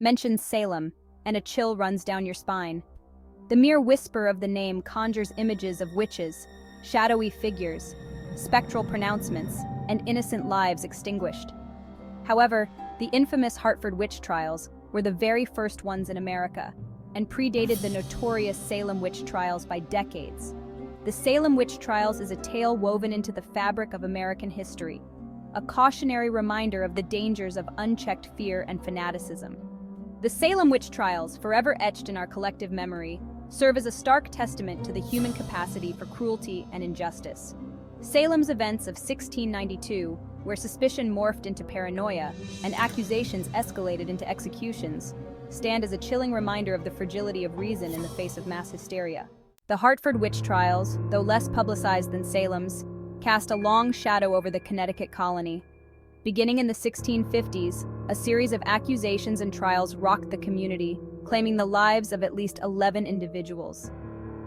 mentions Salem, and a chill runs down your spine. The mere whisper of the name conjures images of witches, shadowy figures, spectral pronouncements, and innocent lives extinguished. However, the infamous Hartford Witch Trials were the very first ones in America, and predated the notorious Salem Witch Trials by decades. The Salem Witch Trials is a tale woven into the fabric of American history, a cautionary reminder of the dangers of unchecked fear and fanaticism. The Salem Witch Trials, forever etched in our collective memory, serve as a stark testament to the human capacity for cruelty and injustice. Salem's events of 1692, where suspicion morphed into paranoia and accusations escalated into executions, stand as a chilling reminder of the fragility of reason in the face of mass hysteria. The Hartford Witch Trials, though less publicized than Salem's, cast a long shadow over the Connecticut colony. Beginning in the 1650s, a series of accusations and trials rocked the community, claiming the lives of at least 11 individuals.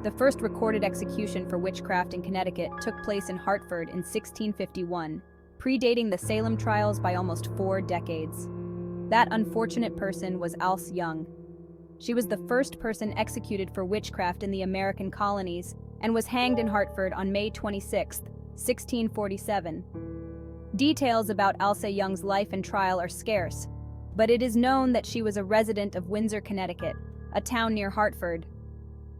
The first recorded execution for witchcraft in Connecticut took place in Hartford in 1651, predating the Salem trials by almost 4 decades. That unfortunate person was Alice Young. She was the first person executed for witchcraft in the American colonies and was hanged in Hartford on May 26, 1647. Details about Alice Young's life and trial are scarce, but it is known that she was a resident of Windsor, Connecticut, a town near Hartford.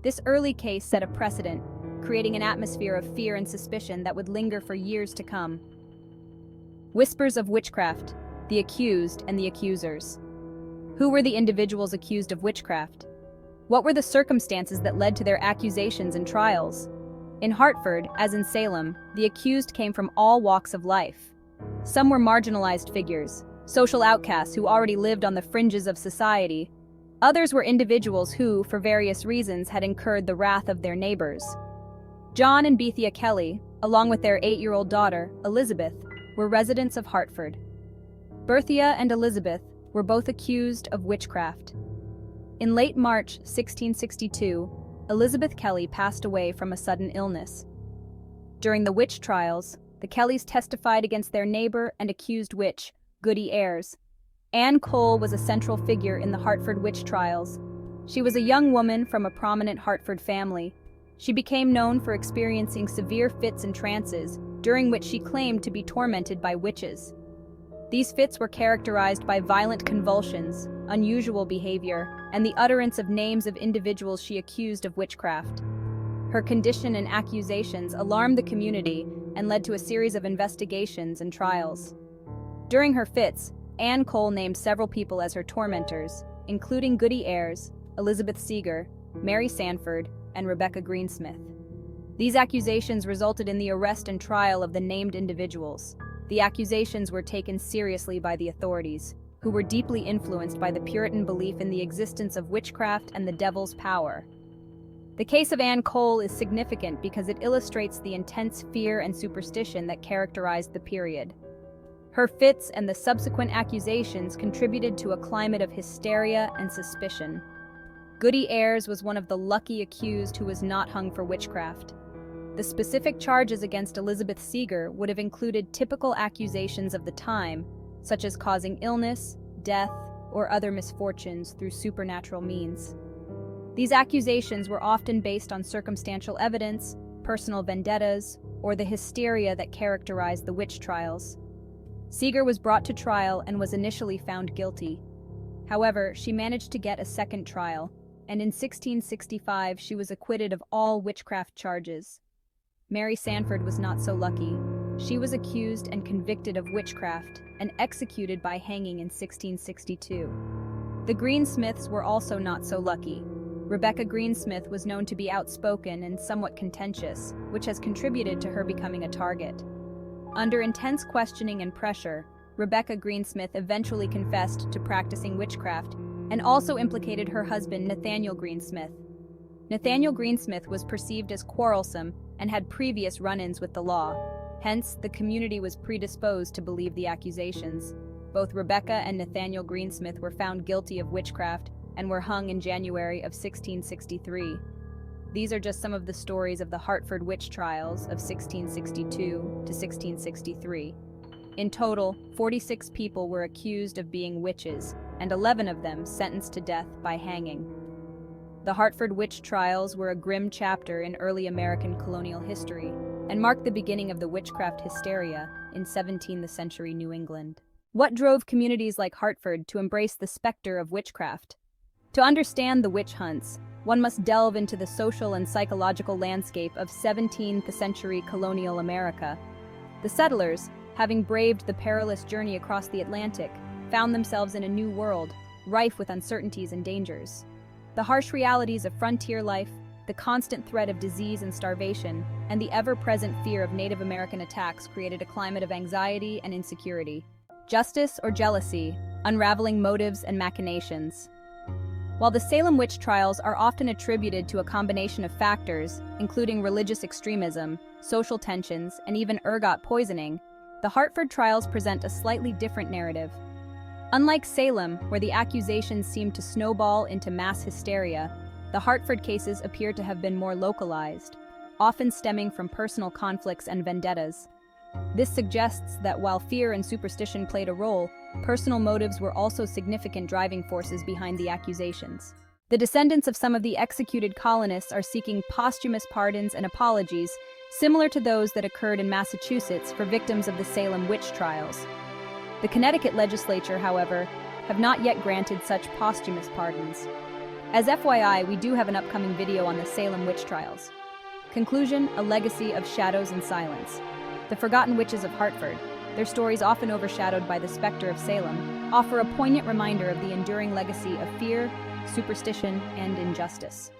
This early case set a precedent, creating an atmosphere of fear and suspicion that would linger for years to come. Whispers of witchcraft, the accused and the accusers. Who were the individuals accused of witchcraft? What were the circumstances that led to their accusations and trials? In Hartford, as in Salem, the accused came from all walks of life. Some were marginalized figures, social outcasts who already lived on the fringes of society. Others were individuals who, for various reasons, had incurred the wrath of their neighbors. John and Bethia Kelly, along with their 8-year-old daughter, Elizabeth, were residents of Hartford. Berthia and Elizabeth were both accused of witchcraft. In late March 1662, Elizabeth Kelly passed away from a sudden illness. During the witch trials, the Kellys testified against their neighbor and accused witch, Goody Ayres. Anne Cole was a central figure in the Hartford Witch Trials. She was a young woman from a prominent Hartford family. She became known for experiencing severe fits and trances, during which she claimed to be tormented by witches. These fits were characterized by violent convulsions, unusual behavior, and the utterance of names of individuals she accused of witchcraft. Her condition and accusations alarmed the community and led to a series of investigations and trials. During her fits, Anne Cole named several people as her tormentors, including Goody Ayres, Elizabeth Seeger, Mary Sanford, and Rebecca Greensmith. These accusations resulted in the arrest and trial of the named individuals. The accusations were taken seriously by the authorities, who were deeply influenced by the Puritan belief in the existence of witchcraft and the devil's power. The case of Anne Cole is significant because it illustrates the intense fear and superstition that characterized the period. Her fits and the subsequent accusations contributed to a climate of hysteria and suspicion. Goody Ayres was one of the lucky accused who was not hung for witchcraft. The specific charges against Elizabeth Seeger would have included typical accusations of the time, such as causing illness, death, or other misfortunes through supernatural means. These accusations were often based on circumstantial evidence, personal vendettas, or the hysteria that characterized the witch trials. Seeger was brought to trial and was initially found guilty. However, she managed to get a second trial, and in 1665 she was acquitted of all witchcraft charges. Mary Sanford was not so lucky. She was accused and convicted of witchcraft and executed by hanging in 1662. The Greensmiths were also not so lucky. Rebecca Greensmith was known to be outspoken and somewhat contentious, which has contributed to her becoming a target. Under intense questioning and pressure, Rebecca Greensmith eventually confessed to practicing witchcraft and also implicated her husband, Nathaniel Greensmith. Nathaniel Greensmith was perceived as quarrelsome and had previous run-ins with the law. Hence, the community was predisposed to believe the accusations. Both Rebecca and Nathaniel Greensmith were found guilty of witchcraft and were hung in January of 1663. These are just some of the stories of the Hartford Witch Trials of 1662 to 1663. In total, 46 people were accused of being witches, and 11 of them sentenced to death by hanging. The Hartford Witch Trials were a grim chapter in early American colonial history and marked the beginning of the witchcraft hysteria in 17th century New England. What drove communities like Hartford to embrace the specter of witchcraft? To understand the witch hunts, one must delve into the social and psychological landscape of 17th century colonial America. The settlers, having braved the perilous journey across the Atlantic, found themselves in a new world, rife with uncertainties and dangers. The harsh realities of frontier life, the constant threat of disease and starvation, and the ever-present fear of Native American attacks created a climate of anxiety and insecurity. Justice or jealousy, unraveling motives and machinations. While the Salem Witch Trials are often attributed to a combination of factors, including religious extremism, social tensions, and even ergot poisoning, the Hartford Trials present a slightly different narrative. Unlike Salem, where the accusations seemed to snowball into mass hysteria, the Hartford cases appear to have been more localized, often stemming from personal conflicts and vendettas. This suggests that while fear and superstition played a role, personal motives were also significant driving forces behind the accusations. The descendants of some of the executed colonists are seeking posthumous pardons and apologies, similar to those that occurred in Massachusetts for victims of the Salem Witch Trials. The Connecticut legislature, however, have not yet granted such posthumous pardons. As FYI, we do have an upcoming video on the Salem Witch Trials. Conclusion: a legacy of shadows and silence. The forgotten witches of Hartford, their stories often overshadowed by the specter of Salem, offer a poignant reminder of the enduring legacy of fear, superstition, and injustice.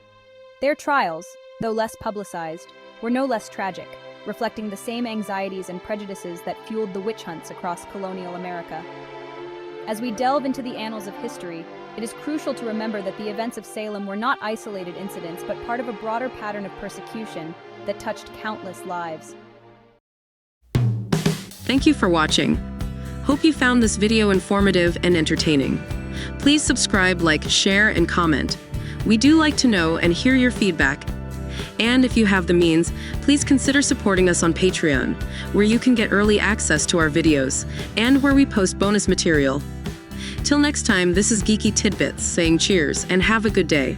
Their trials, though less publicized, were no less tragic, reflecting the same anxieties and prejudices that fueled the witch hunts across colonial America. As we delve into the annals of history, it is crucial to remember that the events of Salem were not isolated incidents, but part of a broader pattern of persecution that touched countless lives. Thank you for watching. Hope you found this video informative and entertaining. Please subscribe, like, share, and comment. We do like to know and hear your feedback. And if you have the means, please consider supporting us on Patreon, where you can get early access to our videos, and where we post bonus material. Till next time, this is Geeky Tidbits saying cheers and have a good day.